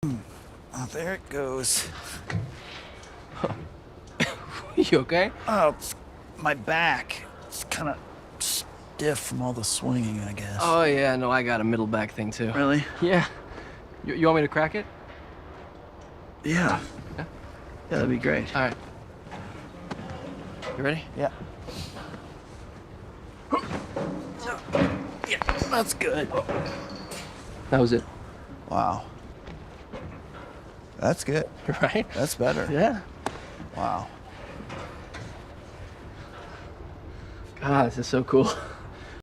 Oh, there it goes. You okay? Oh, my back. It's kind of stiff from all the swinging, I guess. Oh, yeah, no, I got a middle back thing, too. Really? Yeah. You want me to crack it? Yeah. Yeah? Yeah, that'd be great. All right. You ready? Yeah. Yeah, that's good. That was it. Wow. That's good. Right? That's better. Yeah. Wow. God, this is so cool.